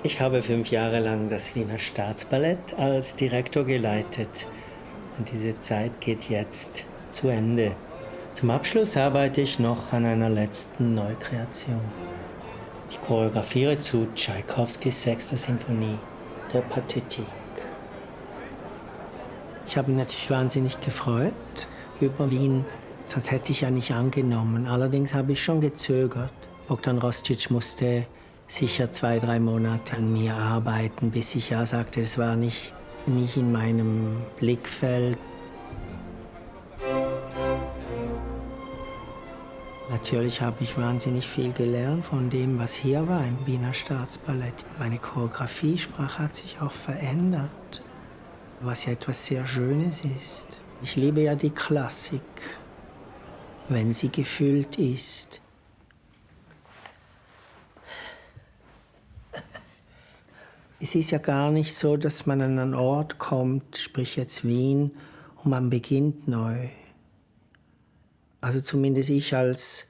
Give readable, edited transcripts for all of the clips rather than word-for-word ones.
Ich habe 5 Jahre lang das Wiener Staatsballett als Direktor geleitet und diese Zeit geht jetzt zu Ende. Zum Abschluss arbeite ich noch an einer letzten Neukreation. Ich choreografiere zu Tschaikowskis 6. Sinfonie, der Pathetik. Ich habe mich natürlich wahnsinnig gefreut über Wien, sonst hätte ich ja nicht angenommen. Allerdings habe ich schon gezögert. Bogdan Rostic musste sicher 2, 3 Monate an mir arbeiten, bis ich ja sagte, das war nicht in meinem Blickfeld. Natürlich habe ich wahnsinnig viel gelernt von dem, was hier war im Wiener Staatsballett. Meine Choreografiesprache hat sich auch verändert, was ja etwas sehr Schönes ist. Ich liebe ja die Klassik, wenn sie gefüllt ist. Es ist ja gar nicht so, dass man an einen Ort kommt, sprich jetzt Wien, und man beginnt neu. Also zumindest ich als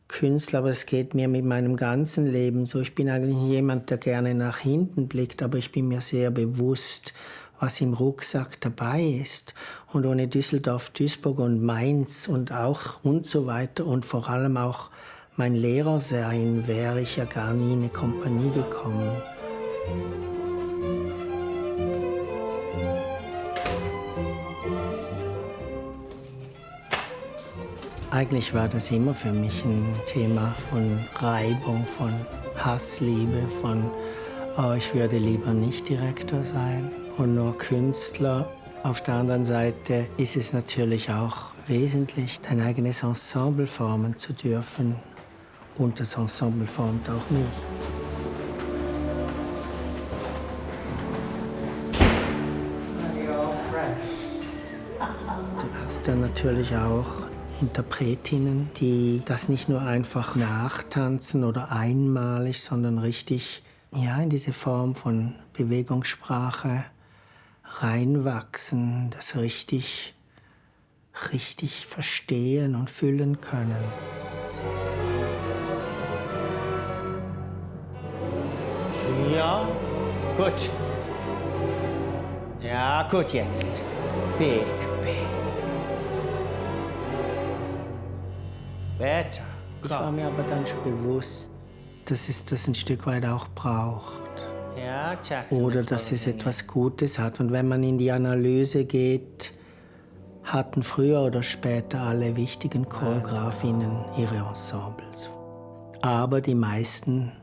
Künstler, aber es geht mir mit meinem ganzen Leben so. Ich bin eigentlich jemand, der gerne nach hinten blickt, aber ich bin mir sehr bewusst, was im Rucksack dabei ist. Und ohne Düsseldorf, Duisburg und Mainz und so weiter und vor allem auch mein Lehrer sein, wäre ich ja gar nie in eine Kompanie gekommen. Eigentlich war das immer für mich ein Thema von Reibung, von Hassliebe, von ich würde lieber nicht Direktor sein und nur Künstler. Auf der anderen Seite ist es natürlich auch wesentlich, dein eigenes Ensemble formen zu dürfen. Und das Ensemble formt auch mich. Du hast dann natürlich auch Interpretinnen, die das nicht nur einfach nachtanzen oder einmalig, sondern richtig in diese Form von Bewegungssprache reinwachsen, das richtig verstehen und fühlen können. Ja, gut. Ja, gut jetzt. Big. Weiter. Ich war mir aber dann schon bewusst, dass es das ein Stück weit auch braucht. Ja, oder dass es etwas Gutes hat. Und wenn man in die Analyse geht, hatten früher oder später alle wichtigen Choreografinnen ihre Ensembles. Aber die meisten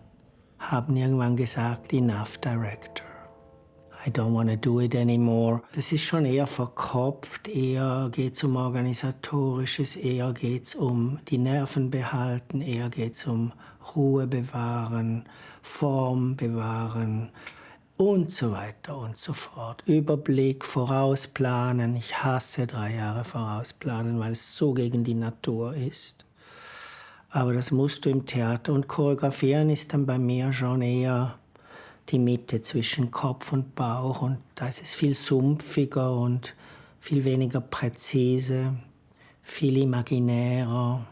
haben irgendwann gesagt, enough director. I don't want to do it anymore. Das ist schon eher verkopft, eher geht es um Organisatorisches, eher geht es um die Nerven behalten, eher geht es um Ruhe bewahren, Form bewahren und so weiter und so fort. Überblick, vorausplanen. Ich hasse 3 Jahre vorausplanen, weil es so gegen die Natur ist. Aber das musst du im Theater. Und choreografieren ist dann bei mir schon eher die Mitte zwischen Kopf und Bauch. Und da ist es viel sumpfiger und viel weniger präzise, viel imaginärer.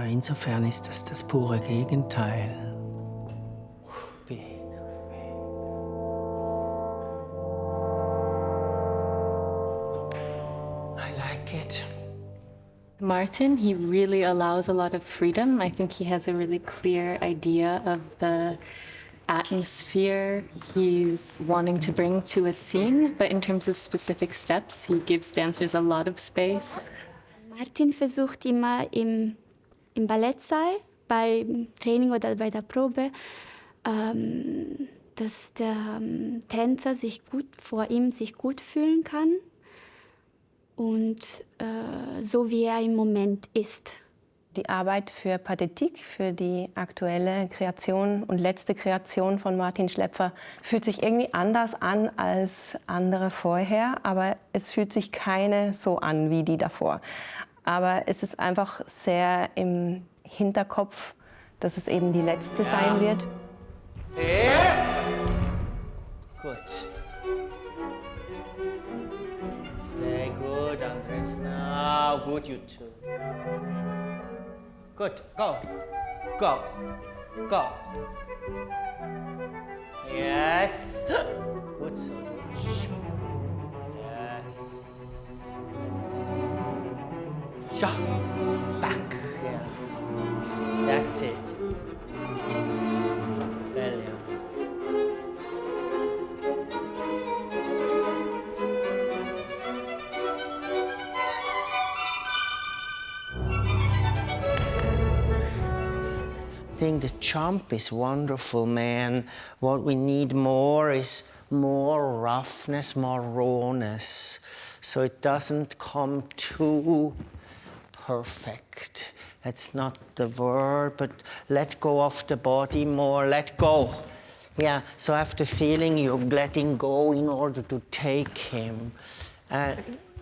Insofern ist das das pure Gegenteil. I like it. Martin, he really allows a lot of freedom. I think he has a really clear idea of the atmosphere he's wanting to bring to a scene, but in terms of specific steps, he gives dancers a lot of space. Martin versucht immer im Ballettsaal, beim Training oder bei der Probe, dass der Tänzer sich gut fühlen kann und so wie er im Moment ist. Die Arbeit für Pathetik, für die aktuelle Kreation und letzte Kreation von Martin Schlepfer, fühlt sich irgendwie anders an als andere vorher, aber es fühlt sich keine so an wie die davor. Aber es ist einfach sehr im Hinterkopf, dass es eben die letzte sein wird. Good. Stay good, Andres. Now, good, you two. Good. Go. Go. Go. Yes. Good, so good. Yes. Ja. Back. Yeah. That's it. Brilliant. I think the jump is wonderful, man. What we need more is more roughness, more rawness, so it doesn't come too perfect. That's not the word, but let go of the body more, let go. Yeah, so I have the feeling you're letting go in order to take him.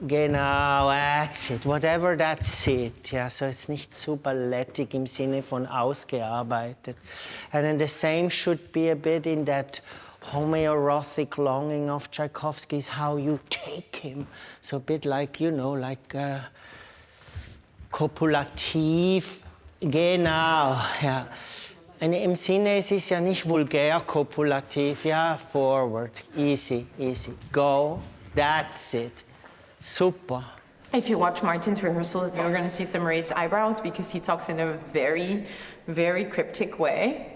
Genau, that's it. Whatever that's it. Ja, so it's nicht zu ballettig im Sinne von ausgearbeitet. And then the same should be a bit in that homoerotic longing of Tchaikovsky's, how you take him. So a bit like, you know, like kopulativ. Genau, ja. Und im Sinne, es ist ja nicht vulgär kopulativ. Ja, forward, easy, easy. Go, that's it. Super. If you watch Martin's rehearsals, you're going to see some raised eyebrows because he talks in a very, very cryptic way.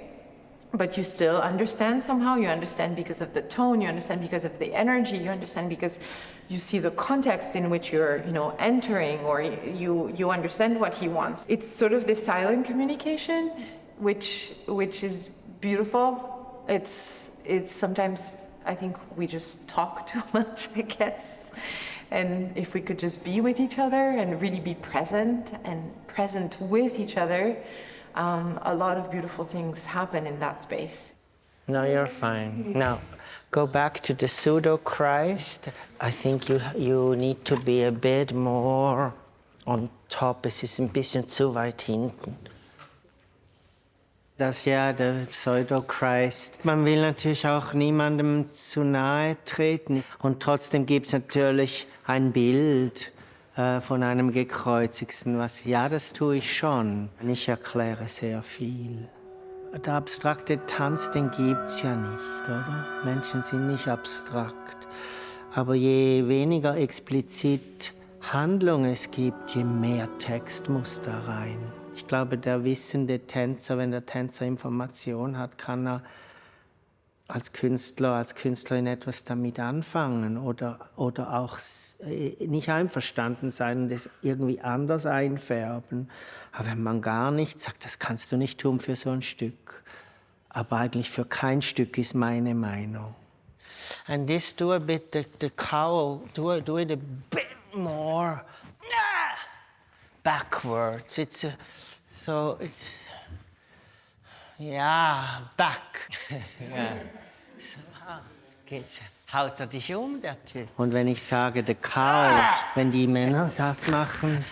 But you still understand somehow. You understand because of the tone. You understand because of the energy. You understand because you see the context in which you're, entering, or you understand what he wants. It's sort of this silent communication, which is beautiful. It's sometimes I think we just talk too much, I guess. And if we could just be with each other and really be present with each other, a lot of beautiful things happen in that space. No, you're fine. Now, go back to the pseudo-Christ. I think you need to be a bit more on top. Es ist ein bisschen zu weit hinten. Das ja der Pseudo-Christ. Man will natürlich auch niemandem zu nahe treten. Und trotzdem gibt es natürlich ein Bild von einem Gekreuzigten. Das tue ich schon. Ich erkläre sehr viel. Der abstrakte Tanz, den gibt's ja nicht, oder? Menschen sind nicht abstrakt. Aber je weniger explizit Handlung es gibt, je mehr Text muss da rein. Ich glaube, der wissende Tänzer, wenn der Tänzer Information hat, kann er als Künstler, als Künstlerin etwas damit anfangen oder auch nicht einverstanden sein und es irgendwie anders einfärben. Aber wenn man gar nichts sagt, das kannst du nicht tun für so ein Stück. Aber eigentlich für kein Stück ist meine Meinung. And this, do a bit the cowl, do it a bit more backwards. It's back. Ja. So, geht's. Haut er dich der Typ? Und wenn ich sage, the cowl, wenn die Männer das machen,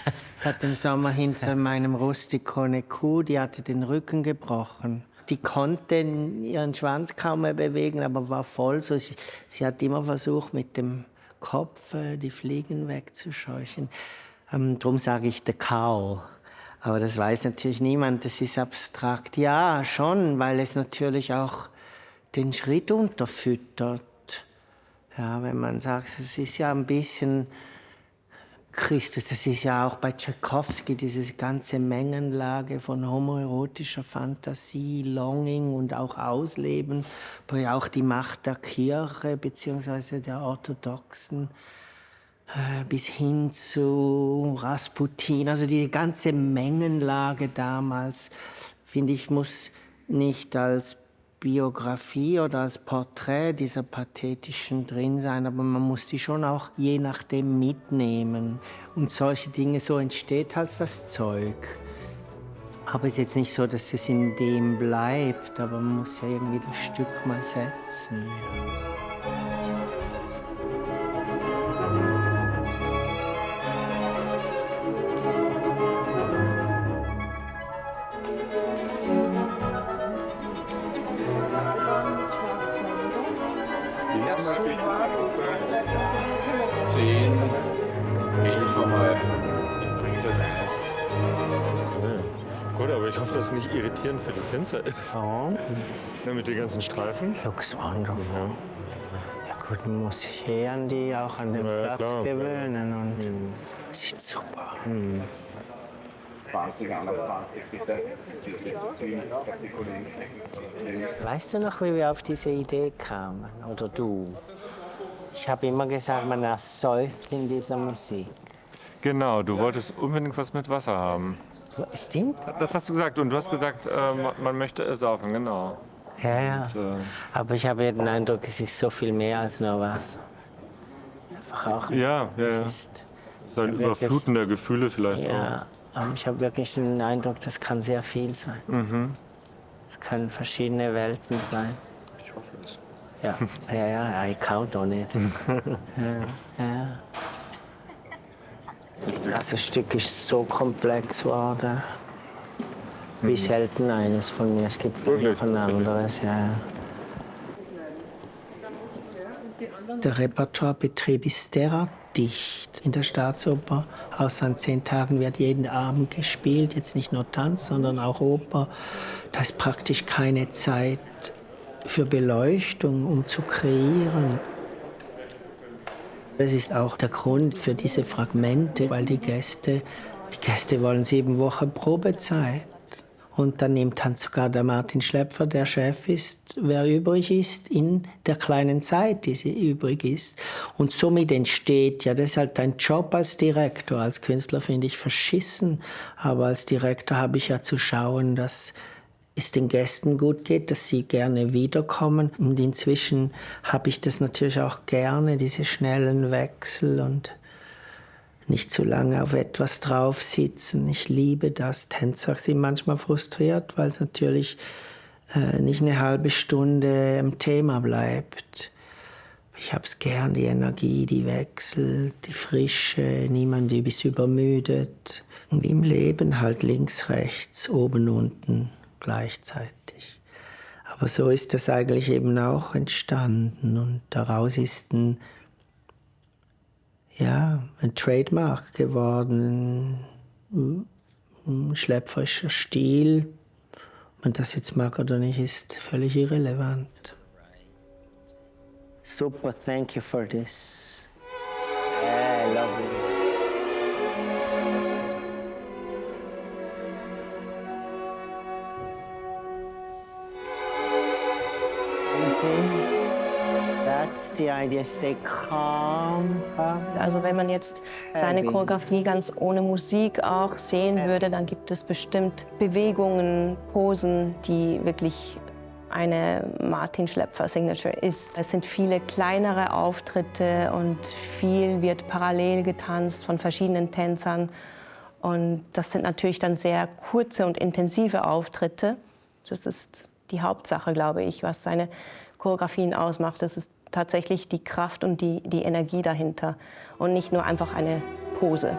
hat im Sommer hinter meinem Rustico eine Kuh, die hatte den Rücken gebrochen. Die konnte ihren Schwanz kaum mehr bewegen, aber war voll so. Sie hat immer versucht, mit dem Kopf die Fliegen wegzuscheuchen. Drum sage ich the cowl. Aber das weiß natürlich niemand, das ist abstrakt. Ja, schon, weil es natürlich auch den Schritt unterfüttert. Ja, wenn man sagt, es ist ja ein bisschen Christus, das ist ja auch bei Tchaikovsky diese ganze Mengenlage von homoerotischer Fantasie, Longing und auch Ausleben, aber ja auch die Macht der Kirche bzw. der Orthodoxen bis hin zu Rasputin. Also die ganze Mengenlage damals, finde ich, muss nicht als Biografie oder als Porträt dieser Pathetischen drin sein, aber man muss die schon auch je nachdem mitnehmen. Und solche Dinge, so entsteht halt das Zeug. Aber es ist jetzt nicht so, dass es in dem bleibt, aber man muss ja irgendwie das Stück mal setzen. Ja. 10, 11 vorbei. Gut, aber ich hoffe, dass es nicht irritierend für die Tänzer ist. Warum? Ja, mit den ganzen Streifen. Looks wonderful. Ja gut, man muss sich an die auch an den Ja, Platz klar. gewöhnen und sieht super. 20, 21, bitte. Weißt du noch, wie wir auf diese Idee kamen? Oder du? Ich habe immer gesagt, man ersäuft in dieser Musik. Genau, du wolltest unbedingt was mit Wasser haben. Stimmt? Das hast du gesagt. Und du hast gesagt, man möchte es saufen, genau. Ja. Und, Aber ich habe den Eindruck, es ist so viel mehr als nur Wasser. Es ist einfach auch. ja. Es Es ist, ist ein Überfluten der Gefühle vielleicht ja, aber ich habe wirklich den Eindruck, das kann sehr viel sein. Es können verschiedene Welten sein. auch. Ich hoffe es. Ja, I count on it. ja. Das Stück ist so komplex geworden, wie selten eines von mir. Es gibt noch ein anderes, ja. Der Repertoirebetrieb ist derart dicht in der Staatsoper. Außer an 10 Tagen wird jeden Abend gespielt, jetzt nicht nur Tanz, sondern auch Oper. Da ist praktisch keine Zeit für Beleuchtung, um zu kreieren. Das ist auch der Grund für diese Fragmente, weil die Gäste wollen 7 Wochen Probezeit. Und dann nimmt dann sogar der Martin Schlepfer, der Chef ist, wer übrig ist, in der kleinen Zeit, die sie übrig ist. Und somit entsteht, ja, das ist halt dein Job als Direktor. Als Künstler finde ich verschissen, aber als Direktor habe ich ja zu schauen, dass es den Gästen gut geht, dass sie gerne wiederkommen. Und inzwischen habe ich das natürlich auch gerne, diese schnellen Wechsel und nicht zu lange auf etwas drauf sitzen. Ich liebe das. Tänzer sind manchmal frustriert, weil es natürlich nicht eine halbe Stunde im Thema bleibt. Ich habe es gern, die Energie, die Wechsel, die Frische, niemand ist übermüdet. Und wie im Leben halt links, rechts, oben, unten gleichzeitig. Aber so ist das eigentlich eben auch entstanden und daraus ist ein Trademark geworden, ein schlepferischer Stil. Ob man das jetzt mag oder nicht, ist völlig irrelevant. Super, thank you for this. Yeah, I love it. That's the idea, stay calm. Also wenn man jetzt seine Choreografie ganz ohne Musik auch sehen würde, dann gibt es bestimmt Bewegungen, Posen, die wirklich eine Martin Schlepfer Signature ist. Es sind viele kleinere Auftritte und viel wird parallel getanzt von verschiedenen Tänzern. Und das sind natürlich dann sehr kurze und intensive Auftritte. Das ist die Hauptsache, glaube ich, was seine Choreografien ausmacht. Das ist tatsächlich die Kraft und die Energie dahinter und nicht nur einfach eine Pose.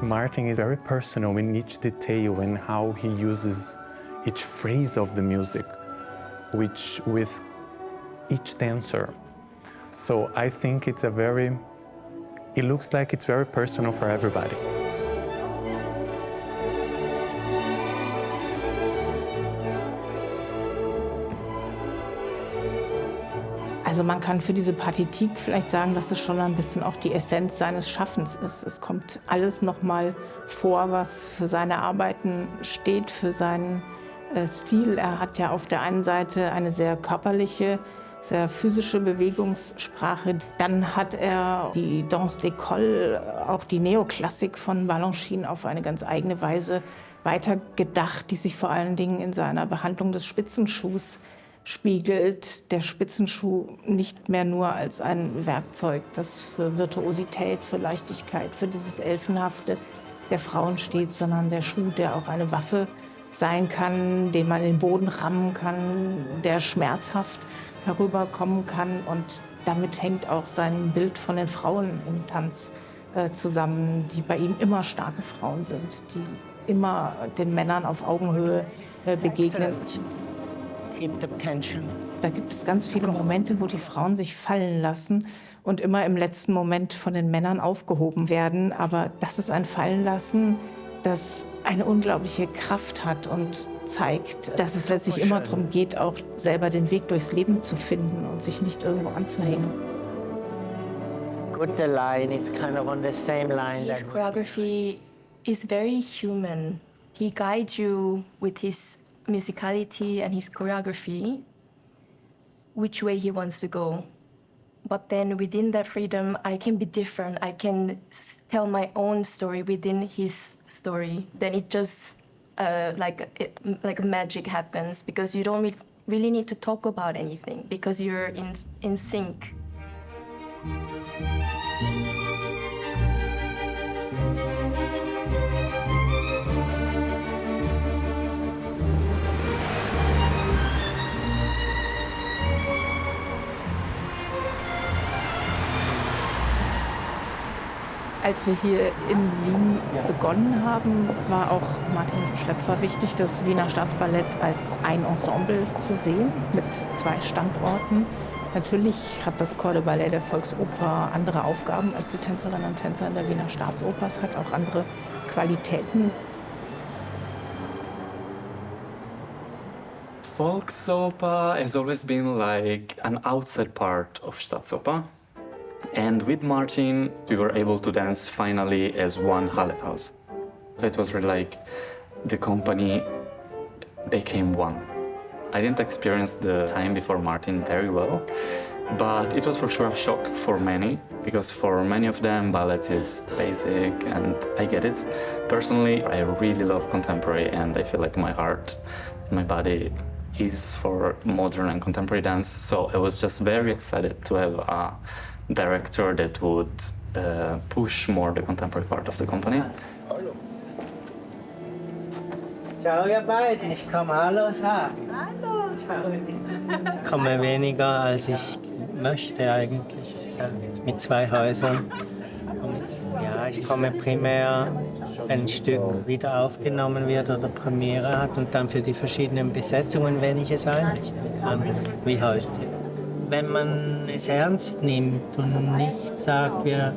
Martin is very personal in each detail and how he uses each phrase of the music, which with each dancer. So I think it looks like it's very personal for everybody. Also man kann für diese Partitik vielleicht sagen, dass es schon ein bisschen auch die Essenz seines Schaffens ist. Es kommt alles noch mal vor, was für seine Arbeiten steht, für seinen Stil. Er hat ja auf der einen Seite eine sehr körperliche, sehr physische Bewegungssprache. Dann hat er die Danse d'école, auch die Neoklassik von Balanchine auf eine ganz eigene Weise weitergedacht, die sich vor allen Dingen in seiner Behandlung des Spitzenschuhs spiegelt. Der Spitzenschuh nicht mehr nur als ein Werkzeug, das für Virtuosität, für Leichtigkeit, für dieses Elfenhafte der Frauen steht, sondern der Schuh, der auch eine Waffe sein kann, den man in den Boden rammen kann, der schmerzhaft herüberkommen kann. Und damit hängt auch sein Bild von den Frauen im Tanz zusammen, die bei ihm immer starke Frauen sind, die immer den Männern auf Augenhöhe begegnen. Da gibt es ganz viele Momente, wo die Frauen sich fallen lassen und immer im letzten Moment von den Männern aufgehoben werden. Aber das ist ein Fallenlassen, das eine unglaubliche Kraft hat und zeigt, dass es letztlich immer darum geht, auch selber den Weg durchs Leben zu finden und sich nicht irgendwo anzuhängen. Good line, it's kind of on the same line. His choreography is very human. He guides you with his musicality and his choreography, which way he wants to go. But then within that freedom, I can be different. I can tell my own story within his story. Then it just like magic happens because you don't really need to talk about anything because you're in sync. Als wir hier in Wien begonnen haben, war auch Martin Schlepfer wichtig, das Wiener Staatsballett als ein Ensemble zu sehen, mit 2 Standorten. Natürlich hat das Corps de Ballet der Volksoper andere Aufgaben als die Tänzerinnen und Tänzer in der Wiener Staatsoper. Es hat auch andere Qualitäten. Volksoper has always been like an outside part of Staatsoper. And with Martin, we were able to dance finally as one Hallerthaus. It was really like the company became one. I didn't experience the time before Martin very well, but it was for sure a shock for many, because for many of them, ballet is basic, and I get it. Personally, I really love contemporary, and I feel like my heart, my body is for modern and contemporary dance, so I was just very excited to have a director that would push more the contemporary part of the company. Ciao ihr beiden, ich komme Hallo sagen. Hallo. Ich komme weniger als ich möchte eigentlich, mit 2 Häusern. Und ja, ich komme primär, wenn ein Stück wieder aufgenommen wird oder Premiere hat und dann für die verschiedenen Besetzungen, wenn ich es einrichten kann, wie heute. Wenn man es ernst nimmt und nicht sagt, wir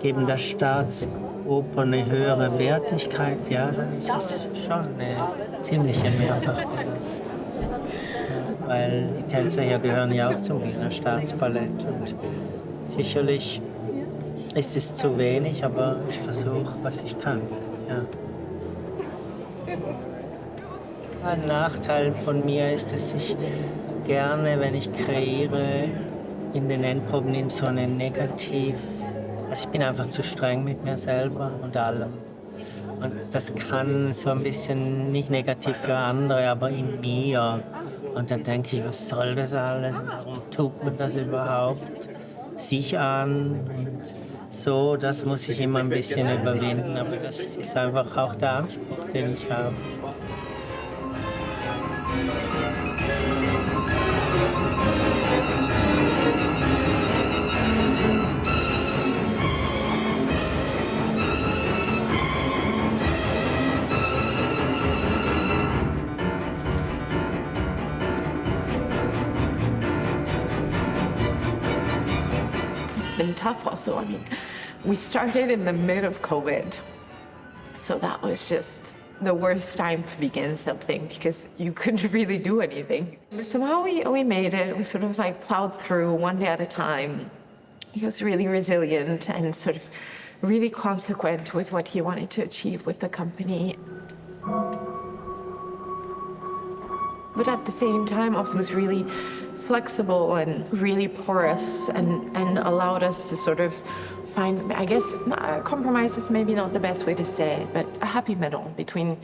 geben der Staatsoper eine höhere Wertigkeit, ja, dann ist es schon eine ziemliche Mehrfachbelastung. Ja, weil die Tänzer hier gehören ja auch zum Wiener Staatsballett und sicherlich ist es zu wenig, aber ich versuche, was ich kann. Ja. Ein Nachteil von mir ist, dass ich gerne, wenn ich kreiere, in den Endproben in so eine also ich bin einfach zu streng mit mir selber und allem. Und das kann so ein bisschen, nicht negativ für andere, aber in mir. Und dann denke ich, was soll das alles? Warum tut man das überhaupt? Sich an und so, das muss ich immer ein bisschen überwinden. Aber das ist einfach auch der Anspruch, den ich habe. Been tough also. I mean, we started in the mid of COVID, so that was just the worst time to begin something because you couldn't really do anything. Somehow we made it. We sort of like plowed through one day at a time. He was really resilient and sort of really consequent with what he wanted to achieve with the company. But at the same time also was really flexible and really porous and allowed us to sort of find, I guess, compromise is maybe not the best way to say it, but a happy middle between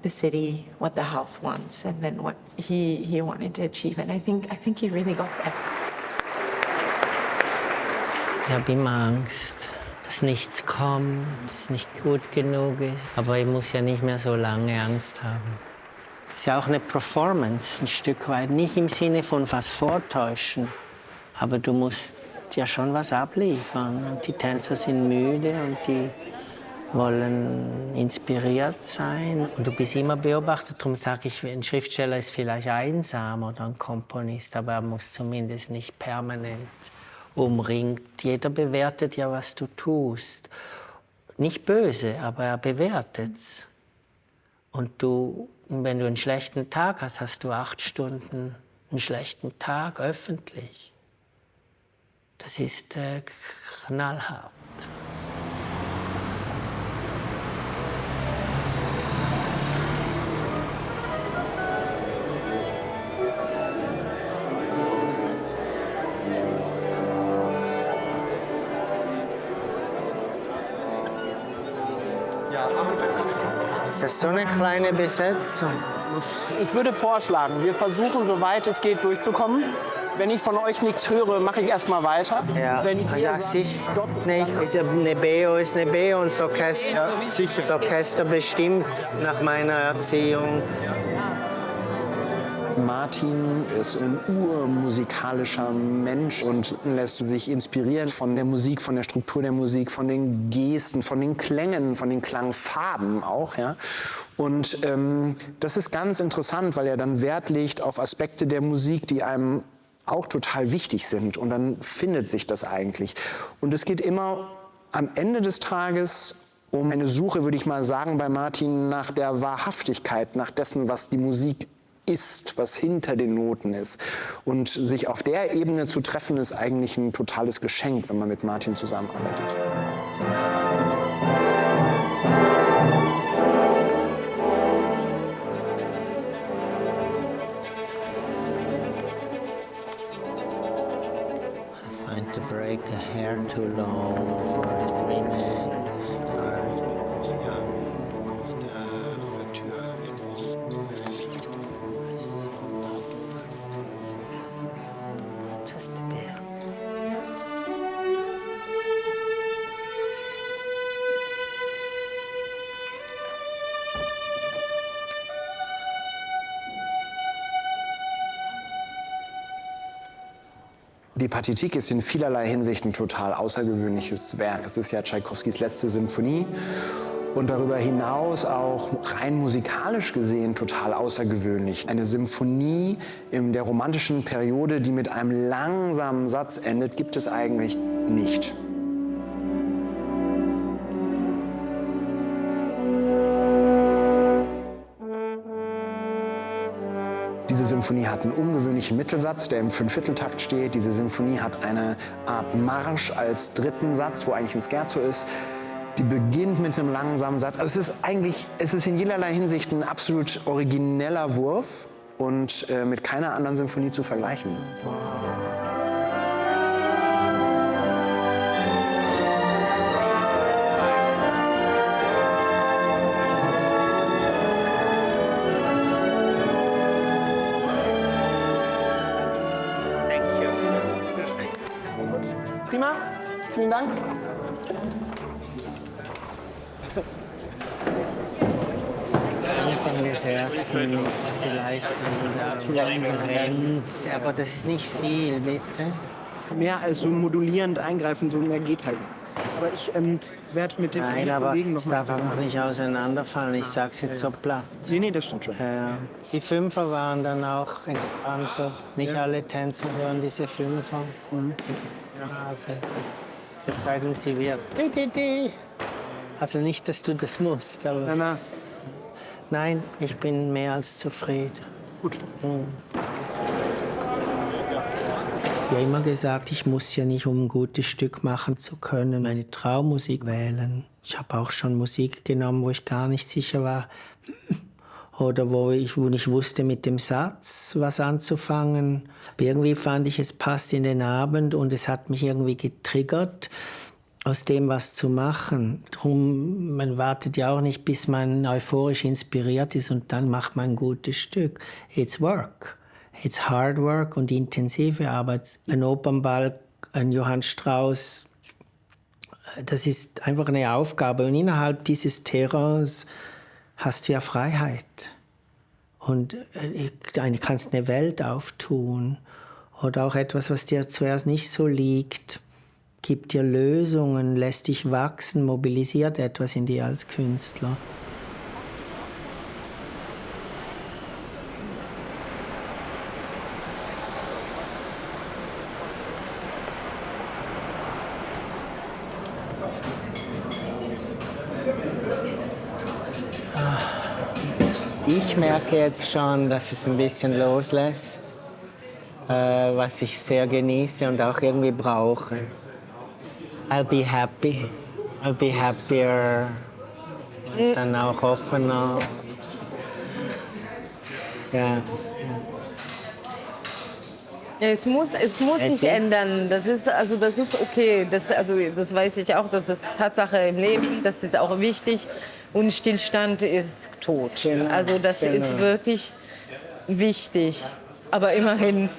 the city, what the house wants, and then what he wanted to achieve. And I think he really got that. Ich habe immer Angst, dass nichts kommt, dass nicht gut genug ist. Aber ich muss ja nicht mehr so lange Angst haben. Es ist ja auch eine Performance, ein Stück weit. Nicht im Sinne von was vortäuschen, aber du musst ja schon was abliefern. Und die Tänzer sind müde und die wollen inspiriert sein. Und du bist immer beobachtet. Darum sage ich, ein Schriftsteller ist vielleicht einsam oder ein Komponist, aber er muss zumindest nicht permanent umringt. Jeder bewertet ja, was du tust. Nicht böse, aber er bewertet's. Und wenn du einen schlechten Tag hast, hast du 8 Stunden einen schlechten Tag öffentlich. Das ist knallhart. Ist das so eine kleine Besetzung? Ich würde vorschlagen, wir versuchen, soweit es geht, durchzukommen. Wenn ich von euch nichts höre, mache ich erst mal weiter. Ja, wenn ihr ja sicher. Nee, eine Beo ist eine Beo und das Orchester, das Orchester bestimmt nach meiner Erziehung. Martin ist ein urmusikalischer Mensch und lässt sich inspirieren von der Musik, von der Struktur der Musik, von den Gesten, von den Klängen, von den Klangfarben auch. Ja? Und das ist ganz interessant, weil er dann Wert legt auf Aspekte der Musik, die einem auch total wichtig sind. Und dann findet sich das eigentlich. Und es geht immer am Ende des Tages um eine Suche, würde ich mal sagen, bei Martin nach der Wahrhaftigkeit, nach dessen, was die Musik ist, was hinter den Noten ist. Und sich auf der Ebene zu treffen, ist eigentlich ein totales Geschenk, wenn man mit Martin zusammenarbeitet. I find to break a hair too long for the 3-man stars because der Ouvertüre etwas Just a bit. Die Partitik ist in vielerlei Hinsicht ein total außergewöhnliches Werk. Es ist ja Tschaikowskis letzte Symphonie und darüber hinaus auch rein musikalisch gesehen total außergewöhnlich. Eine Symphonie in der romantischen Periode, die mit einem langsamen Satz endet, gibt es eigentlich nicht. Diese Symphonie hat einen ungewöhnlichen Mittelsatz, der im 5/4-Takt steht. Diese Symphonie hat eine Art Marsch als 3. Satz, wo eigentlich ein Scherzo ist. Die beginnt mit einem langsamen Satz. Also es ist in jederlei Hinsicht ein absolut origineller Wurf und mit keiner anderen Symphonie zu vergleichen. Prima, vielen Dank. Anfang des ersten ist vielleicht Renz, aber das ist nicht viel, bitte. Mehr als so modulierend eingreifen, so mehr geht halt. Aber ich werde mit dem Nein, aber Kollegen es noch darf auch nicht auseinanderfallen. Ich sag's jetzt so platt. Nee, das stimmt schon. Die Fünfer waren dann auch entspannter. Nicht alle Tänzer hören diese Fünfer. Also, es sei denn, sie wird. Also nicht, dass du das musst. Aber nein, ich bin mehr als zufrieden. Gut. Ich habe immer gesagt, ich muss ja nicht, um ein gutes Stück machen zu können, meine Traummusik wählen. Ich habe auch schon Musik genommen, wo ich gar nicht sicher war. Oder wo ich nicht wusste, mit dem Satz was anzufangen. Aber irgendwie fand ich, es passt in den Abend und es hat mich irgendwie getriggert, aus dem was zu machen. Drum, man wartet ja auch nicht, bis man euphorisch inspiriert ist und dann macht man ein gutes Stück. It's work. It's hard work und intensive Arbeit. Ein Opernball, ein Johann Strauss, das ist einfach eine Aufgabe. Und innerhalb dieses Terrains hast du ja Freiheit. Und du kannst eine Welt auftun. Oder auch etwas, was dir zuerst nicht so liegt. gibt dir Lösungen, lässt dich wachsen, mobilisiert etwas in dir als Künstler. Ich merke jetzt schon, dass es ein bisschen loslässt, was ich sehr genieße und auch irgendwie brauche. I'll be happy. I'll be happier. Und dann auch offener. Ja. Es muss sich ändern. Das ist okay. Das weiß ich auch. Das ist Tatsache im Leben. Das ist auch wichtig. Und Stillstand ist tot. Genau. Also das ist wirklich wichtig. Aber immerhin.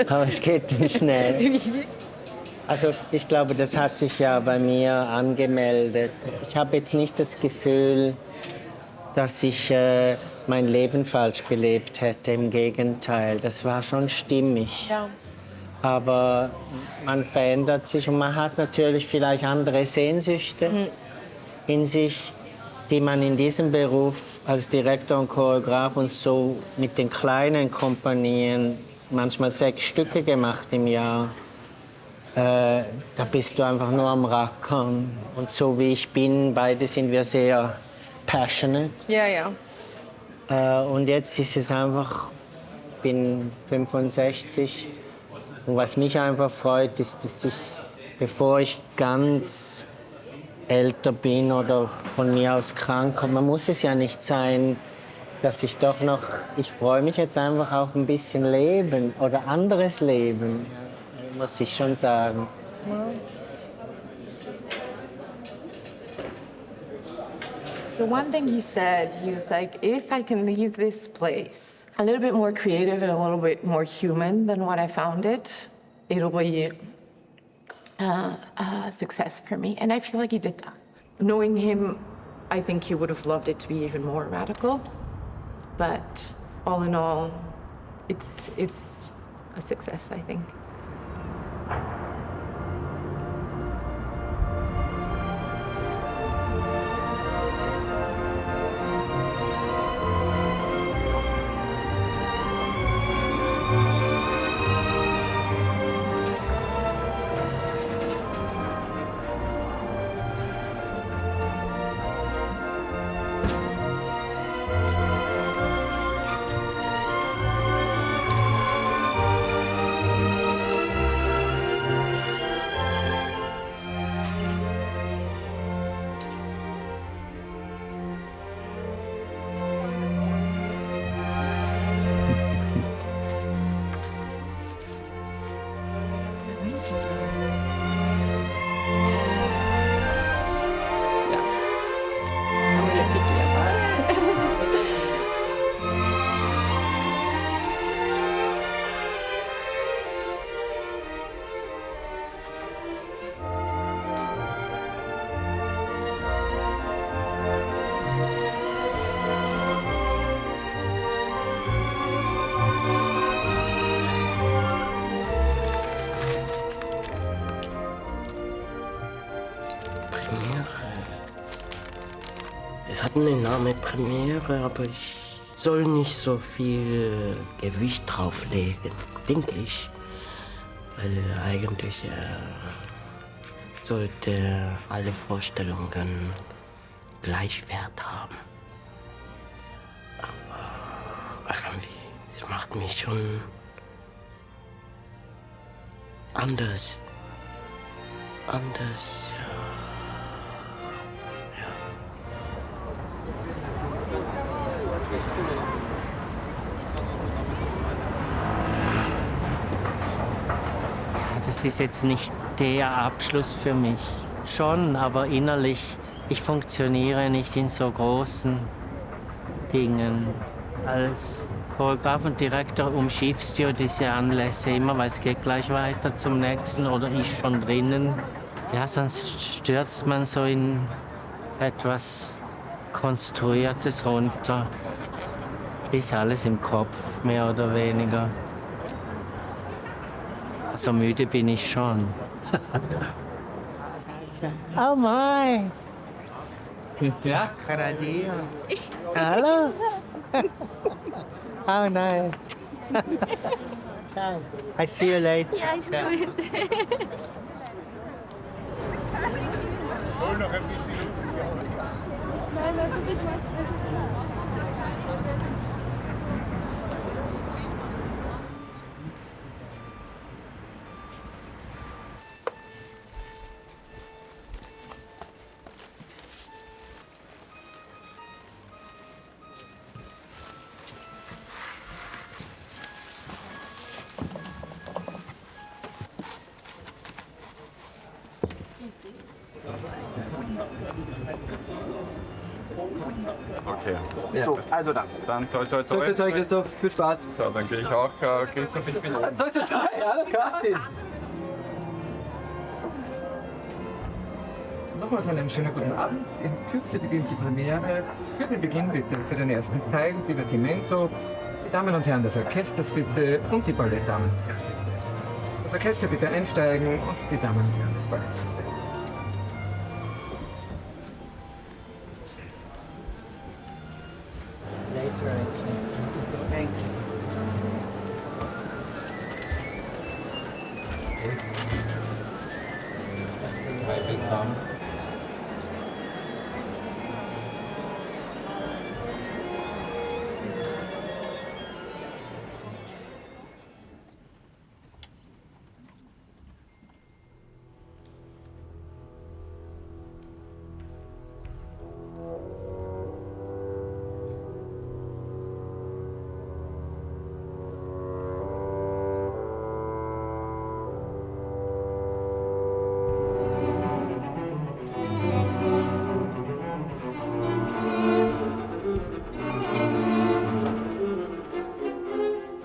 Aber es geht nicht schnell. Also ich glaube, das hat sich ja bei mir angemeldet. Ich habe jetzt nicht das Gefühl, dass ich mein Leben falsch gelebt hätte. Im Gegenteil, das war schon stimmig. Ja. Aber man verändert sich und man hat natürlich vielleicht andere Sehnsüchte in sich, die man in diesem Beruf als Direktor und Choreograf und so mit den kleinen Kompanien, manchmal 6 Stücke gemacht im Jahr. Da bist du einfach nur am Rackern. Und so wie ich bin, beide sind wir sehr passionate. Ja, ja. Und jetzt ist es einfach, ich bin 65. Und was mich einfach freut, ist, dass ich, bevor ich ganz älter bin oder von mir aus krank, man muss es ja nicht sein, dass ich doch noch, ich freue mich jetzt einfach auf ein bisschen Leben oder anderes Leben, muss ich schon sagen. The one thing he said, he was like, if I can leave this place a little bit more creative and a little bit more human than what I found it, it'll be a success for me. And I feel like he did that. Knowing him, I think he would have loved it to be even more radical. But all in all, it's a success, I think. Es hat einen Namen Premiere, aber ich soll nicht so viel Gewicht drauflegen, denke ich. Weil eigentlich sollte alle Vorstellungen Gleichwert haben. Aber irgendwie, es macht mich schon anders. Das ist jetzt nicht der Abschluss für mich. Schon, aber innerlich, ich funktioniere nicht in so großen Dingen. Als Choreograf und Direktor umschiffst du diese Anlässe immer, weil es geht gleich weiter zum nächsten oder ist schon drinnen. Ja, sonst stürzt man so in etwas Konstruiertes runter. Ist alles im Kopf, mehr oder weniger. So müde bin ich schon. Oh mein! Ja, Radio. Hallo? Oh nice. I see you later. Ja, ist gut. Soll noch ein bisschen Okay. Ja. So, also dann. Dann toi, toi, toi. Toi, toi, toi, Christoph. Viel Spaß. So, dann gehe ich auch. Christoph, ich bin oben. Toi, toi, toi. Hallo, Kathi. Nochmals einen schönen guten Abend. In Kürze beginnt die Premiere. Für den Beginn bitte, für den ersten Teil, Divertimento. Die Damen und Herren des Orchesters bitte und die Ballettdamen und Herren bitte. Das Orchester bitte einsteigen und die Damen und Herren des Balletts bitte.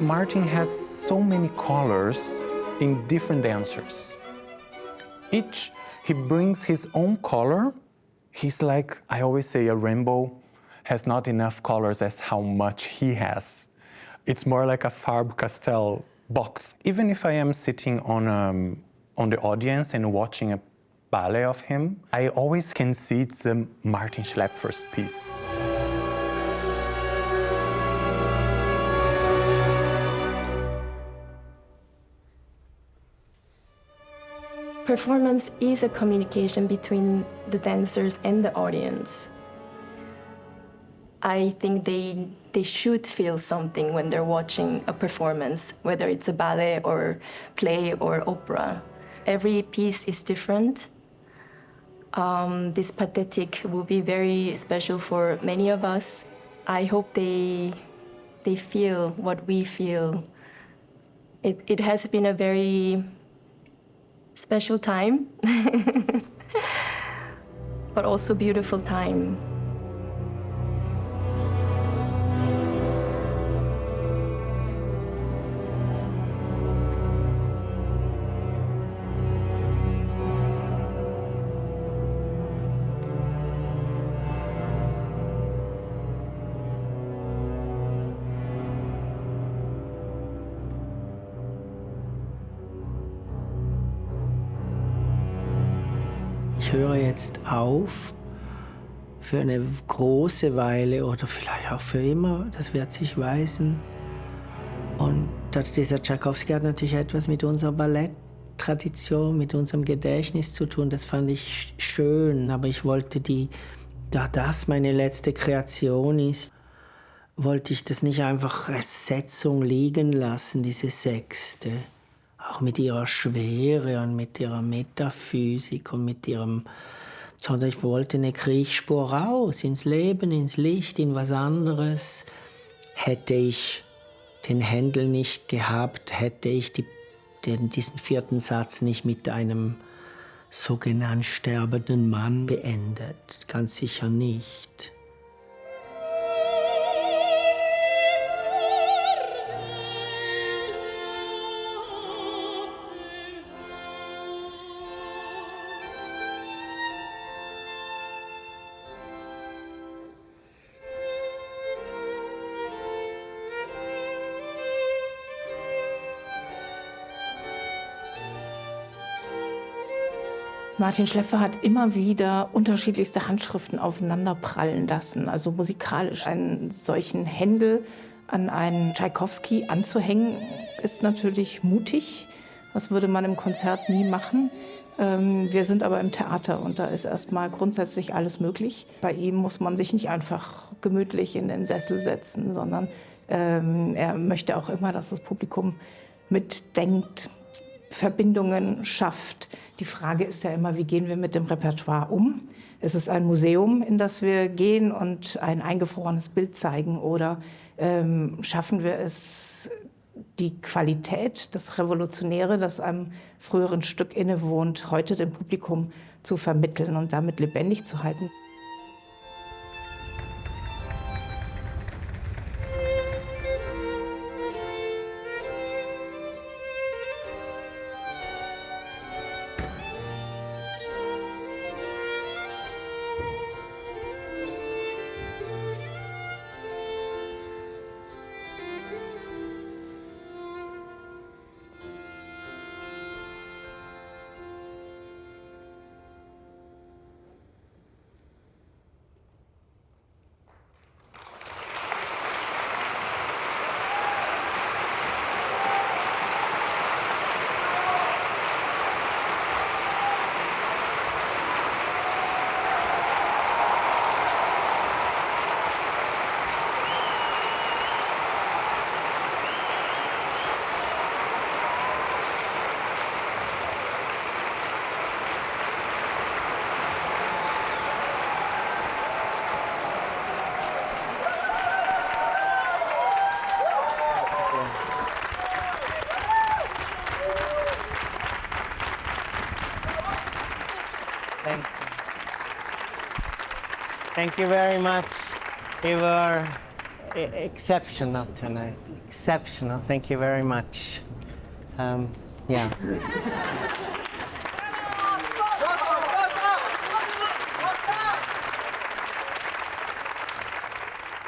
Martin has so many colors in different dancers. Each, he brings his own color. He's like, I always say, a rainbow has not enough colors as how much he has. It's more like a Faber-Castell box. Even if I am sitting on the audience and watching a ballet of him, I always can see it's a Martin Schlepfer's piece. Performance is a communication between the dancers and the audience. I think they should feel something when they're watching a performance, whether it's a ballet or play or opera. Every piece is different. This Pathetic will be very special for many of us. I hope they feel what we feel. It has been a very special time, but also beautiful time. Ich höre jetzt auf für eine große Weile oder vielleicht auch für immer, das wird sich weisen. Und dieser Tschaikowski hat natürlich etwas mit unserer Balletttradition, mit unserem Gedächtnis zu tun. Das fand ich schön, aber ich wollte da das meine letzte Kreation ist, wollte ich das nicht einfach als Setzung liegen lassen, diese Sechste. Auch mit ihrer Schwere und mit ihrer Metaphysik und mit ihrem... Sondern ich wollte eine Kriechspur raus, ins Leben, ins Licht, in was anderes. Hätte ich den Händel nicht gehabt, hätte ich diesen vierten Satz nicht mit einem sogenannten sterbenden Mann beendet. Ganz sicher nicht. Martin Schlepfer hat immer wieder unterschiedlichste Handschriften aufeinander prallen lassen. Also musikalisch einen solchen Händel an einen Tschaikowski anzuhängen, ist natürlich mutig. Das würde man im Konzert nie machen. Wir sind aber im Theater und da ist erstmal grundsätzlich alles möglich. Bei ihm muss man sich nicht einfach gemütlich in den Sessel setzen, sondern er möchte auch immer, dass das Publikum mitdenkt, Verbindungen schafft. Die Frage ist ja immer, wie gehen wir mit dem Repertoire um? Ist es ein Museum, in das wir gehen und ein eingefrorenes Bild zeigen? Oder schaffen wir es, die Qualität, das Revolutionäre, das einem früheren Stück innewohnt, heute dem Publikum zu vermitteln und damit lebendig zu halten? Thank you very much. You were exceptional tonight. Exceptional. Thank you very much. Yeah.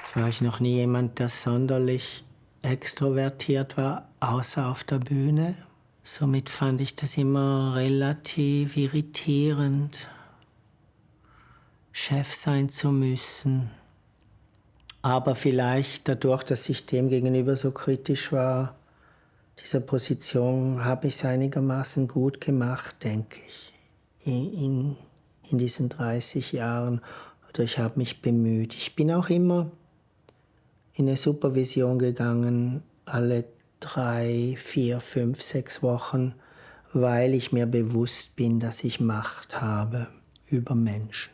Jetzt war ich noch nie jemand, der sonderlich extrovertiert war, außer auf der Bühne. Somit fand ich das immer relativ irritierend, Chef sein zu müssen. Aber vielleicht dadurch, dass ich dem gegenüber so kritisch war, dieser Position, habe ich es einigermaßen gut gemacht, denke ich, in diesen 30 Jahren. Oder ich habe mich bemüht. Ich bin auch immer in eine Supervision gegangen, alle 3, 4, 5, 6 Wochen, weil ich mir bewusst bin, dass ich Macht habe über Menschen.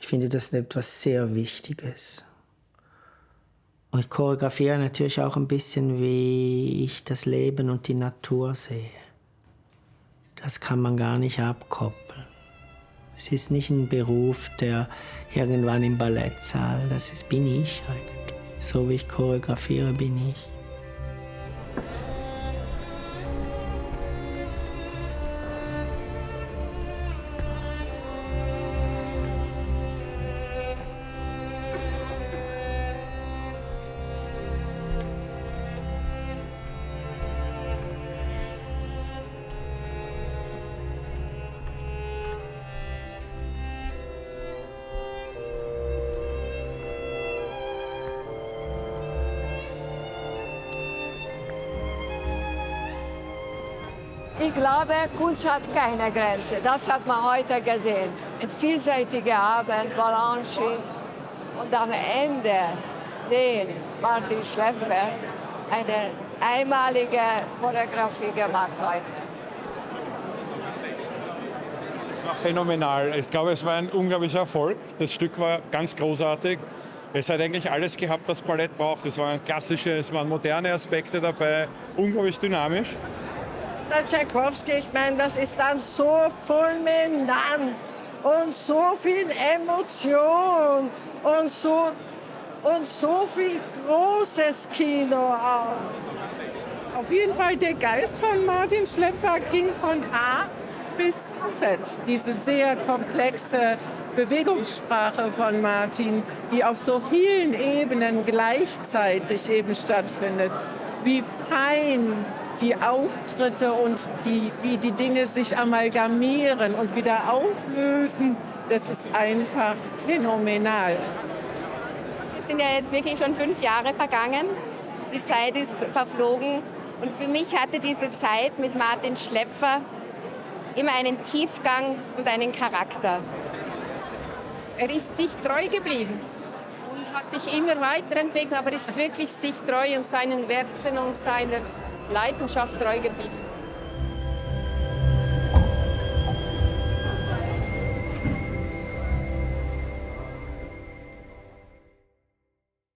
Ich finde das etwas sehr Wichtiges. Und ich choreografiere natürlich auch ein bisschen, wie ich das Leben und die Natur sehe. Das kann man gar nicht abkoppeln. Es ist nicht ein Beruf, der irgendwann im Ballettsaal, bin ich eigentlich. So wie ich choreografiere, bin ich. Ich glaube, Kunst hat keine Grenze. Das hat man heute gesehen. Ein vielseitiger Abend, Balance. Und am Ende sehen Martin Schlepfer eine einmalige Choreografie gemacht heute. Es war phänomenal. Ich glaube, es war ein unglaublicher Erfolg. Das Stück war ganz großartig. Es hat eigentlich alles gehabt, was Ballett braucht. Es waren klassische, es waren moderne Aspekte dabei, unglaublich dynamisch. Der Tschaikowski, ich meine, das ist dann so fulminant und so viel Emotion und so viel großes Kino auch. Auf jeden Fall, der Geist von Martin Schlepfer ging von A bis Z. Diese sehr komplexe Bewegungssprache von Martin, die auf so vielen Ebenen gleichzeitig eben stattfindet. Wie fein die Auftritte und wie die Dinge sich amalgamieren und wieder auflösen, das ist einfach phänomenal. Es sind ja jetzt wirklich schon 5 Jahre vergangen. Die Zeit ist verflogen. Und für mich hatte diese Zeit mit Martin Schlepfer immer einen Tiefgang und einen Charakter. Er ist sich treu geblieben und hat sich immer weiterentwickelt, aber ist wirklich sich treu und seinen Werten und seiner Leidenschaft treu geblieben.